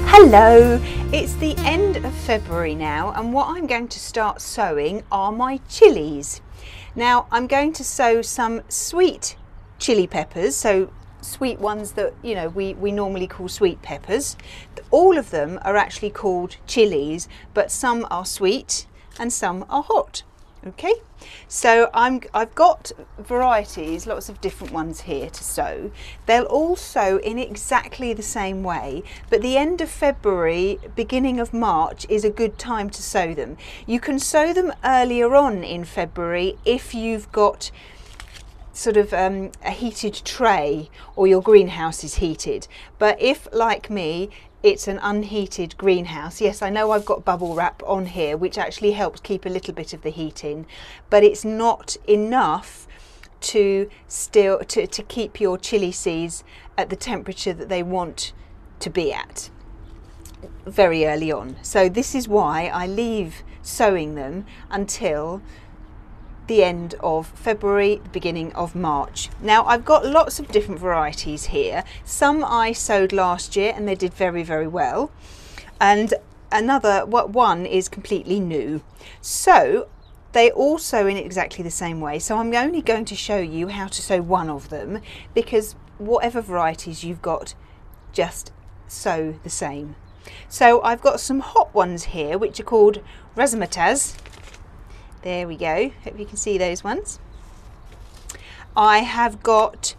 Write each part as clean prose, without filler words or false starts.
Hello, it's the end of February now, and what I'm going to start sowing are my chilies. Now I'm going to sow some sweet chili peppers, so sweet ones that we normally call sweet peppers. All of them are actually called chilies, but some are sweet and some are hot. Okay, so I've got varieties, lots of different ones here to sow. They'll all sow in exactly the same way, but the end of February, beginning of March is a good time to sow them. You can sow them earlier on in February if you've got sort of a heated tray or your greenhouse is heated, but if, like me, it's an unheated greenhouse. Yes, I know I've got bubble wrap on here, which actually helps keep a little bit of the heat in, but it's not enough to keep your chili seeds at the temperature that they want to be at very early on. So this is why I leave sowing them until the end of February, the beginning of March. Now I've got lots of different varieties here. Some I sowed last year and they did very, very well, and one is completely new. So they all sow in exactly the same way. So I'm only going to show you how to sow one of them, because whatever varieties you've got, just sow the same. So I've got some hot ones here which are called razzmatazz. There we go, hope you can see those ones. I have got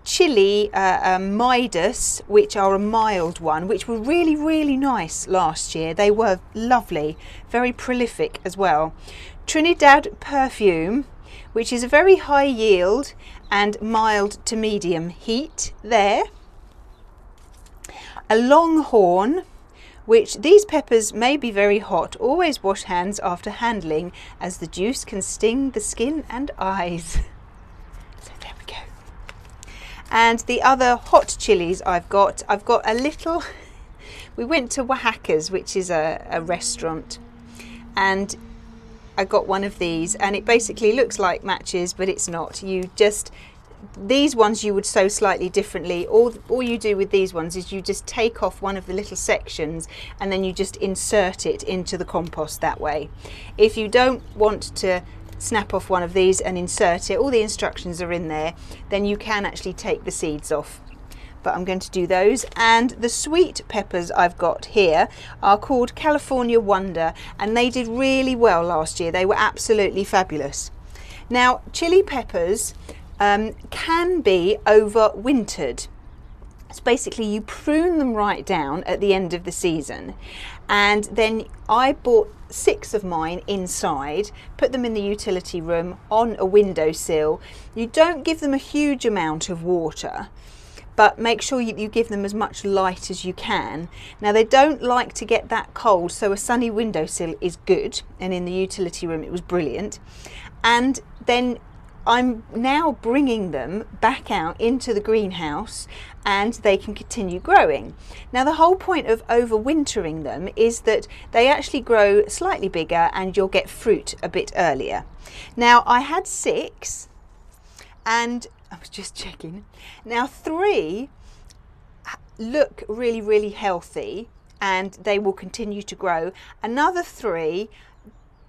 Chilli Midas, which are a mild one, which were really, really nice last year. They were lovely, very prolific as well. Trinidad Perfume, which is a very high yield and mild to medium heat there. A Longhorn, which these peppers may be very hot. Always wash hands after handling, as the juice can sting the skin and eyes. So there we go. And the other hot chilies I've got a little, we went to Oaxaca's, which is a restaurant, and I got one of these, and it basically looks like matches, but it's not. These ones you would sow slightly differently. All you do with these ones is you just take off one of the little sections and then you just insert it into the compost that way. If you don't want to snap off one of these and insert it, all the instructions are in there, then you can actually take the seeds off. But I'm going to do those. And the sweet peppers I've got here are called California Wonder, and they did really well last year. They were absolutely fabulous. Now, chili peppers can be overwintered. So basically you prune them right down at the end of the season, and then I bought 6 of mine inside, put them in the utility room on a windowsill. You don't give them a huge amount of water, but make sure you give them as much light as you can. Now they don't like to get that cold, so a sunny windowsill is good, and in the utility room it was brilliant. And then I'm now bringing them back out into the greenhouse and they can continue growing. Now the whole point of overwintering them is that they actually grow slightly bigger and you'll get fruit a bit earlier. Now I had 6 and I was just checking. Now 3 look really, really healthy and they will continue to grow. Another 3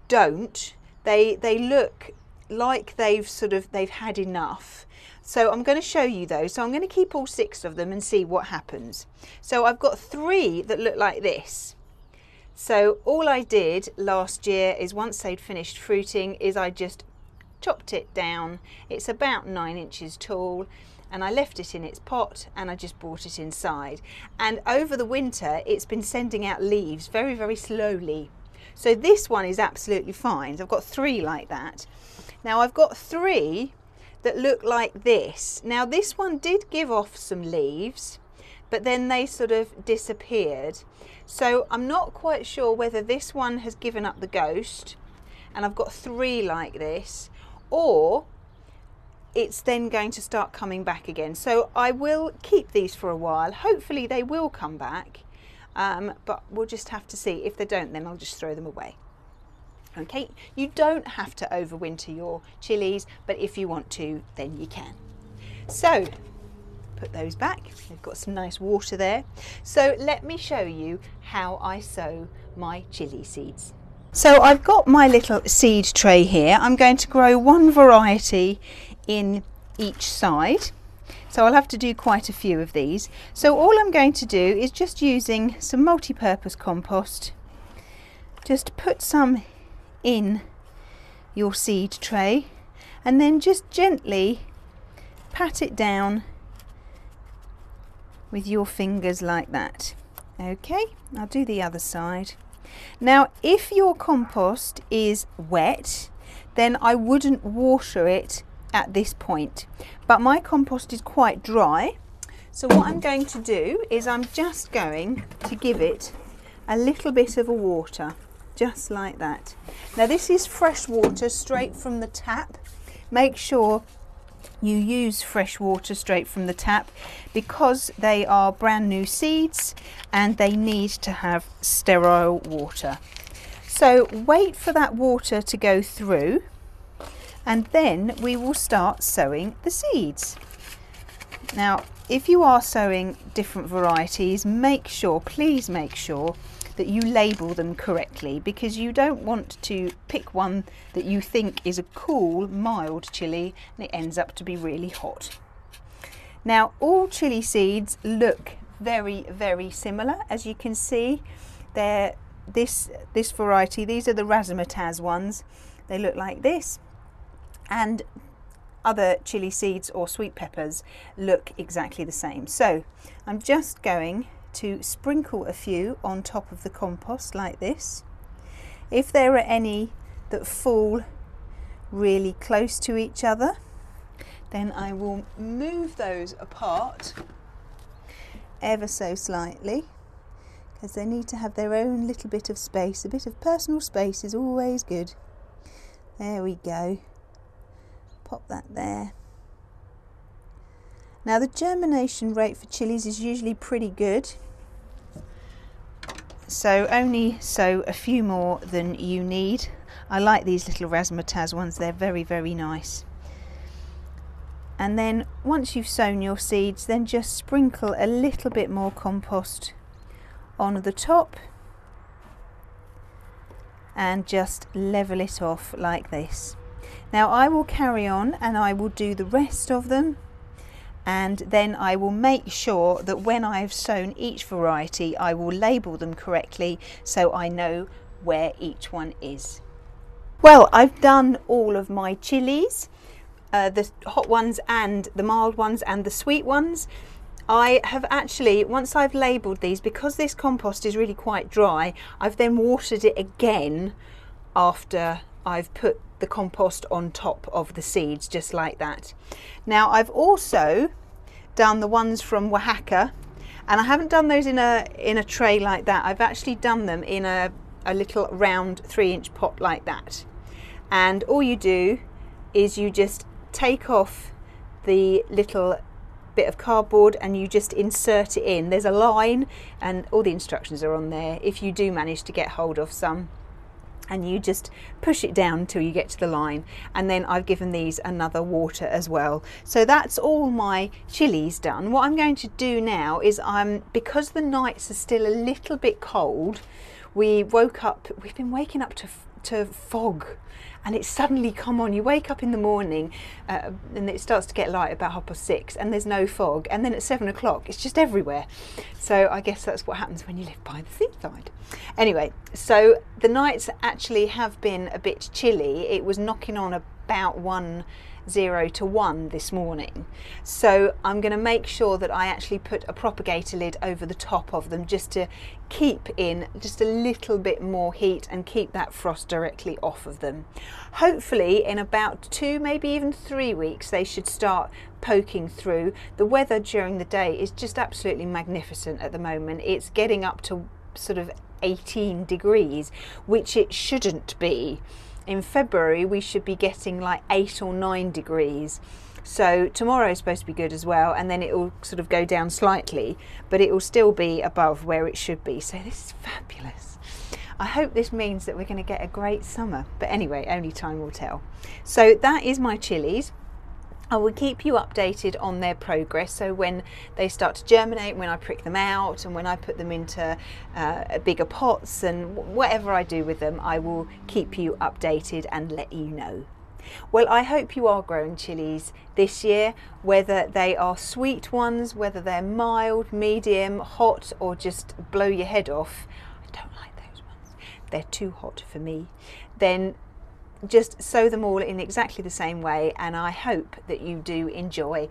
don't. They look like they've had enough. So I'm going to show you those. So I'm going to keep all 6 of them and see what happens. So I've got 3 that look like this. So all I did last year is, once they'd finished fruiting, is I just chopped it down. It's about 9 inches tall, and I left it in its pot and I just brought it inside. And over the winter it's been sending out leaves very, very slowly. So this one is absolutely fine. I've got 3 like that. Now I've got 3 that look like this. Now this one did give off some leaves, but then they sort of disappeared. So I'm not quite sure whether this one has given up the ghost and I've got 3 like this, or it's then going to start coming back again. So I will keep these for a while. Hopefully they will come back, but we'll just have to see. If they don't, then I'll just throw them away. Okay, you don't have to overwinter your chilies, but if you want to, then you can. So put those back. They've got some nice water there. So let me show you how I sow my chili seeds. So I've got my little seed tray here. I'm going to grow one variety in each side. So I'll have to do quite a few of these. So all I'm going to do is just using some multi-purpose compost. Just put some in your seed tray and then just gently pat it down with your fingers like that. Okay, I'll do the other side. Now if your compost is wet, then I wouldn't water it at this point, but my compost is quite dry, so what I'm going to do is I'm just going to give it a little bit of a water, just like that. Now this is fresh water straight from the tap. Make sure you use fresh water straight from the tap because they are brand new seeds and they need to have sterile water. So wait for that water to go through and then we will start sowing the seeds. Now if you are sowing different varieties, make sure, please make sure that you label them correctly, because you don't want to pick one that you think is a cool, mild chili and it ends up to be really hot. Now all chili seeds look very, very similar. As you can see, they're this variety, these are the razzmatazz ones. They look like this, and other chili seeds or sweet peppers look exactly the same. So I'm just going to sprinkle a few on top of the compost like this. If there are any that fall really close to each other, then I will move those apart ever so slightly, because they need to have their own little bit of space. A bit of personal space is always good. There we go. Pop that there. Now the germination rate for chilies is usually pretty good, so only sow a few more than you need. I like these little razzmatazz ones, they're very, very nice. And then once you've sown your seeds, then just sprinkle a little bit more compost on the top and just level it off like this. Now I will carry on and I will do the rest of them, and then I will make sure that when I've sown each variety I will label them correctly so I know where each one is. Well, I've done all of my chilies, the hot ones and the mild ones and the sweet ones. I have actually, once I've labelled these, because this compost is really quite dry, I've then watered it again after I've put the compost on top of the seeds, just like that. Now I've also done the ones from Oaxaca, and I haven't done those in a tray like that. I've actually done them in a little round 3-inch pot like that. And all you do is you just take off the little bit of cardboard and you just insert it in. There's a line and all the instructions are on there if you do manage to get hold of some, and you just push it down until you get to the line. And then I've given these another water as well. So that's all my chilies done. What I'm going to do now is because the nights are still a little bit cold, we've been waking up to fog, and it's suddenly come on. You wake up in the morning and it starts to get light about 6:30 and there's no fog, and then at 7 o'clock it's just everywhere. So I guess that's what happens when you live by the seaside. Anyway, so the nights actually have been a bit chilly. It was knocking on about 0 to 1 this morning. So I'm going to make sure that I actually put a propagator lid over the top of them, just to keep in just a little bit more heat and keep that frost directly off of them. Hopefully in about 2, maybe even 3 weeks, they should start poking through. The weather during the day is just absolutely magnificent at the moment. It's getting up to sort of 18 degrees, which it shouldn't be. In February we should be getting like 8 or 9 degrees. So tomorrow is supposed to be good as well, and then it will sort of go down slightly, but it will still be above where it should be. So this is fabulous. I hope this means that we're going to get a great summer. But anyway, only time will tell. So that is my chilies. I will keep you updated on their progress, so when they start to germinate, when I prick them out, and when I put them into bigger pots, and whatever I do with them, I will keep you updated and let you know. Well, I hope you are growing chilies this year, whether they are sweet ones, whether they're mild, medium, hot, or just blow your head off. I don't like those ones. They're too hot for me. Then just sow them all in exactly the same way, and I hope that you do enjoy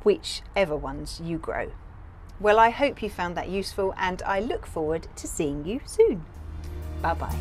whichever ones you grow. Well, I hope you found that useful, and I look forward to seeing you soon. Bye bye.